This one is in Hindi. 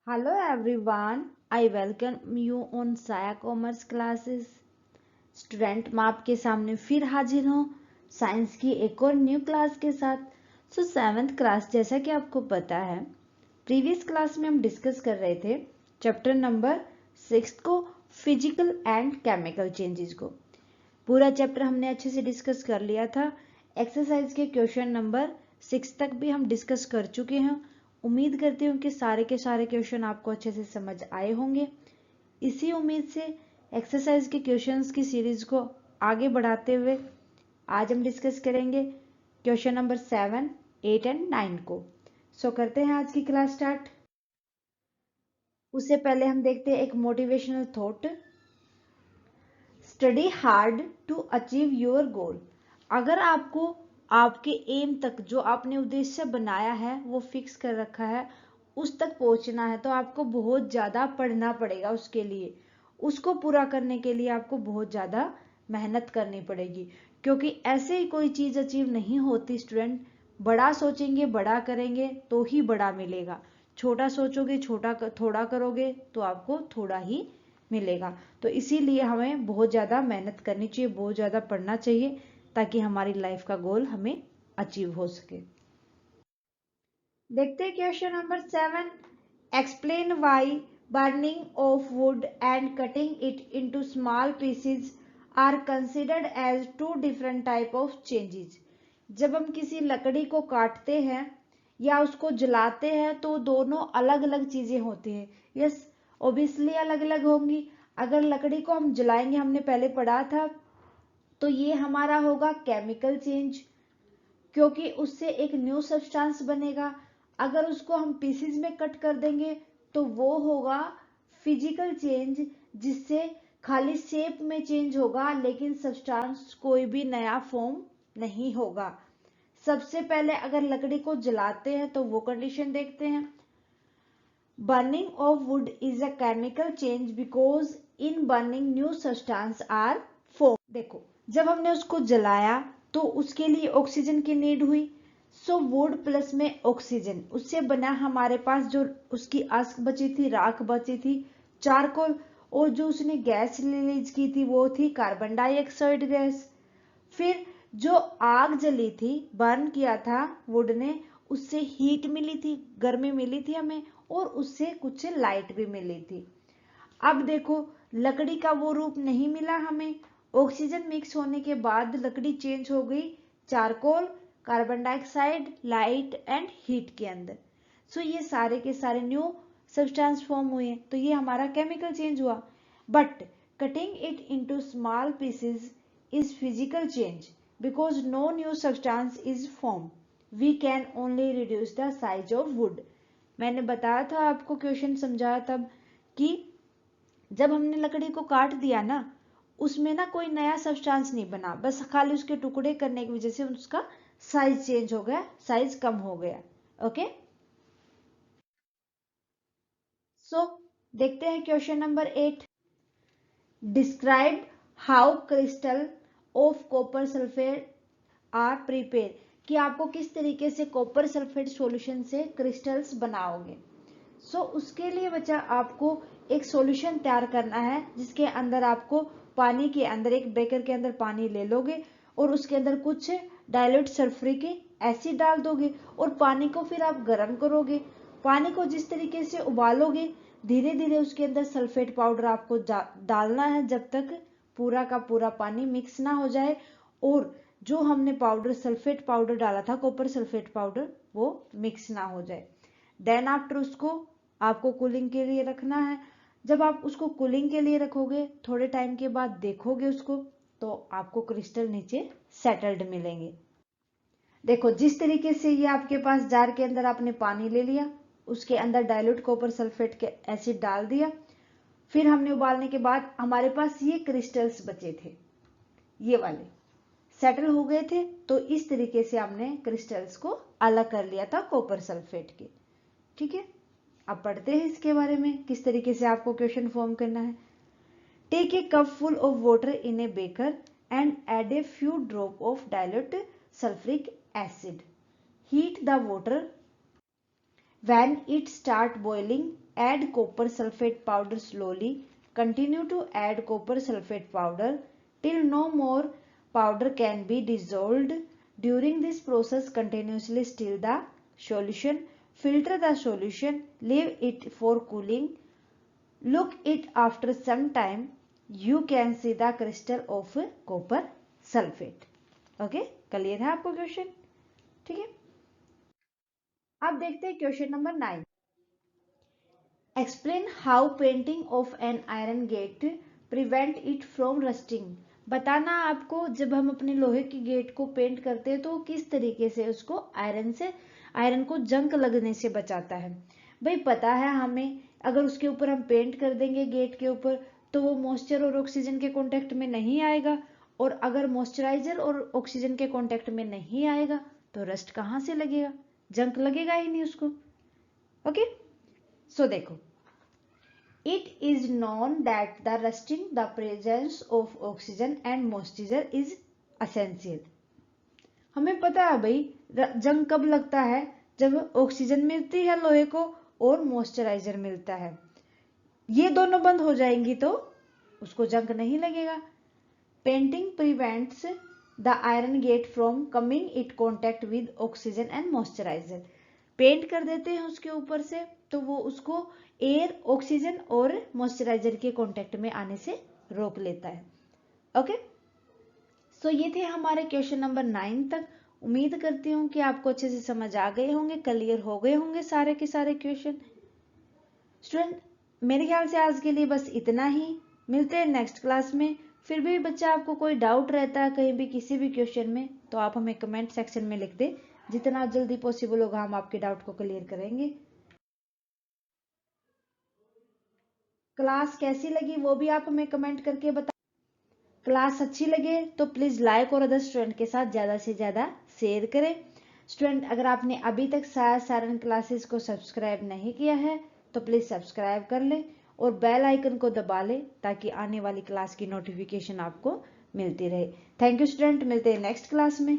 Hello everyone, I welcome you on साया कॉमर्स क्लासेस। स्टूडेंट मैं आपके सामने फिर हाजिर हूँ साइंस की एक और न्यू क्लास के साथ। सेवेंथ क्लास, जैसा कि आपको पता है, प्रीवियस क्लास में हम डिस्कस कर रहे थे चैप्टर नंबर 6 को, फिजिकल एंड केमिकल चेंजेस को। पूरा चैप्टर हमने अच्छे से डिस्कस कर लिया था। एक्सरसाइज के क्वेश्चन नंबर 6 तक भी हम डिस्कस कर चुके हैं। उम्मीद करती हूँ कि सारे के सारे क्वेश्चन आपको अच्छे से समझ आए होंगे। इसी उम्मीद से एक्सरसाइज के क्वेश्चंस की सीरीज को आगे बढ़ाते हुए आज हम डिस्कस करेंगे क्वेश्चन नंबर 7, 8 एंड 9 को। करते हैं आज की क्लास स्टार्ट। उससे पहले हम देखते हैं एक motivational thought. Study hard to achieve your goal. अगर आपको आपके एम तक, जो आपने उद्देश्य बनाया है, वो फिक्स कर रखा है, उस तक पहुंचना है, तो आपको बहुत ज़्यादा पढ़ना पड़ेगा। उसके लिए, उसको पूरा करने के लिए आपको बहुत ज़्यादा मेहनत करनी पड़ेगी, क्योंकि ऐसे ही कोई चीज़ अचीव नहीं होती स्टूडेंट। बड़ा सोचेंगे, बड़ा करेंगे तो ही बड़ा मिलेगा। छोटा सोचोगे, छोटा थोड़ा करोगे तो आपको थोड़ा ही मिलेगा। तो इसीलिए हमें बहुत ज़्यादा मेहनत करनी चाहिए, बहुत ज़्यादा पढ़ना चाहिए, ताकि हमारी लाइफ का गोल हमें अचीव हो सके। देखते हैं question number 7। Explain why burning of wood and cutting it into small pieces are considered as two different type of changes. जब हम किसी लकड़ी को काटते हैं या उसको जलाते हैं तो दोनों अलग अलग चीजें होती हैं। यस, ऑब्वियसली अलग अलग होंगी। अगर लकड़ी को हम जलाएंगे, हमने पहले पढ़ा था, तो ये हमारा होगा केमिकल चेंज, क्योंकि उससे एक न्यू सब्सटेंस बनेगा। अगर उसको हम पीसेस में कट कर देंगे तो वो होगा फिजिकल चेंज, जिससे खाली शेप में चेंज होगा, लेकिन सब्सटेंस कोई भी नया फॉर्म नहीं होगा। सबसे पहले अगर लकड़ी को जलाते हैं तो वो कंडीशन देखते हैं। Burning of wood is a chemical change because in burning new substance are form. देखो, जब हमने उसको जलाया तो उसके लिए ऑक्सीजन की नीड हुई। वुड प्लस में ऑक्सीजन, उससे बना हमारे पास जो उसकी अश्क बची थी, राख बची थी, चारकोल। और जो उसने गैस रिलीज की थी वो थी कार्बन डाइऑक्साइड गैस। फिर जो आग जली थी, बर्न किया था वुड ने, उससे हीट मिली थी, गर्मी मिली थी हमें, और उससे कुछ लाइट भी मिली थी। अब देखो, लकड़ी का वो रूप नहीं मिला हमें। ऑक्सीजन मिक्स होने के बाद लकड़ी चेंज हो गई charcoal, carbon dioxide, light and heat के अंदर। ये सारे के सारे न्यू सब्सटेंस फॉर्म हुए, तो ये हमारा केमिकल चेंज हुआ। But cutting it into small pieces is physical change because no new substance is formed. We can only reduce the size of wood. मैंने बताया था आपको, क्वेश्चन समझाया तब, कि जब हमने लकड़ी को काट दिया ना, उसमें ना कोई नया सब्सटेंस नहीं बना, बस खाली उसके टुकड़े करने की वजह से उसका साइज चेंज हो गया, साइज कम हो गया। ओके, देखते हैं question number 8। Describe how crystal of copper sulphate are prepare. कि आपको किस तरीके से कॉपर सल्फेट सॉल्यूशन से क्रिस्टल्स बनाओगे। उसके लिए बच्चा आपको एक सॉल्यूशन तैयार करना है, जिसके अंदर आपको पानी के अंदर, एक बेकर के अंदर पानी ले लोगे और उसके अंदर कुछ डाइल्यूट सल्फ्यूरिक एसिड डाल दोगे और पानी को फिर आप गर्म करोगे। पानी को जिस तरीके से उबालोगे, धीरे धीरे उसके अंदर सल्फेट पाउडर आपको डालना है, जब तक पूरा का पूरा पानी मिक्स ना हो जाए और जो हमने पाउडर, सल्फेट पाउडर डाला था, कॉपर सल्फेट पाउडर, वो मिक्स ना हो जाए। देन आफ्टर उसको आपको कूलिंग के लिए रखना है। जब आप उसको कूलिंग के लिए रखोगे, थोड़े टाइम के बाद देखोगे उसको, तो आपको क्रिस्टल नीचे सेटल्ड मिलेंगे। देखो, जिस तरीके से ये आपके पास जार के अंदर आपने पानी ले लिया, उसके अंदर डाइल्यूट कॉपर सल्फेट के एसिड डाल दिया, फिर हमने उबालने के बाद हमारे पास ये क्रिस्टल्स बचे थे, ये वाले सेटल हो गए थे। तो इस तरीके से हमने क्रिस्टल्स को अलग कर लिया था कॉपर सल्फेट के। ठीक है, अब पढ़ते हैं इसके बारे में, किस तरीके से आपको क्वेश्चन फॉर्म करना है। Take a cup full of water in a beaker and add a few drop of dilute sulphuric acid. Heat the water When it start boiling, add copper sulfate powder slowly. Continue to add copper sulfate powder till no more powder can be dissolved. During this process, continuously stir the solution. Filter the solution. Leave it for cooling. Look it after some time. You can see the crystal of copper sulfate. Okay, clear है आपको क्वेश्चन? ठीक है, अब देखते हैं question number 9. Explain how painting of an iron gate prevent it from rusting. बताना आपको जब हम अपने लोहे के गेट को पेंट करते हैं तो किस तरीके से उसको आयरन को जंग लगने से बचाता है. भाई पता है हमें, अगर उसके ऊपर हम पेंट कर देंगे गेट के ऊपर तो वो मॉइस्चर और ऑक्सीजन के कांटेक्ट में नहीं आएगा, और अगर मॉइस्चराइजर और ऑक्सीजन के कांटेक्ट में नहीं आएगा तो रस्ट कहाँ से लगेगा, जंग लगेगा ही नहीं उसको. ओके, सो देखो, it is known that the rusting the presence of oxygen and moisture is essential. हमें पता है भाई जंग कब लगता है, जब ऑक्सीजन मिलती है लोहे को और मॉइस्चराइजर मिलता है. ये दोनों बंद हो जाएंगी तो उसको जंग नहीं लगेगा. Painting prevents the iron gate from coming it contact with oxygen and moisturiser. Paint कर देते हैं उसके ऊपर से तो वो उसको एयर, ऑक्सीजन और मॉइस्चराइजर के कांटेक्ट में आने से रोक लेता है. ओके, सो ये थे हमारे क्वेश्चन नंबर 9 तक. उम्मीद करती हूँ कि आपको अच्छे से समझ आ गए होंगे, क्लियर हो गए होंगे सारे के सारे क्वेश्चन. स्टूडेंट, मेरे ख्याल से आज के लिए बस इतना ही. मिलते हैं नेक्स्ट क्लास में. फिर भी बच्चा आपको कोई डाउट रहता है कहीं भी किसी भी क्वेश्चन में तो आप हमें कमेंट सेक्शन में लिख दें. जितना जल्दी पॉसिबल होगा हम आपके डाउट को क्लियर करेंगे. क्लास कैसी लगी वो भी आप हमें कमेंट करके बता. क्लास अच्छी लगे तो प्लीज लाइक और अदर स्टूडेंट के साथ ज्यादा से ज्यादा शेयर करें. स्टूडेंट, अगर आपने अभी तक सारण क्लासेस को सब्सक्राइब नहीं किया है तो प्लीज सब्सक्राइब कर लें और बेल आइकन को दबा लें ताकि आने वाली क्लास की नोटिफिकेशन आपको मिलती रहे. थैंक यू स्टूडेंट, मिलते हैं नेक्स्ट क्लास में.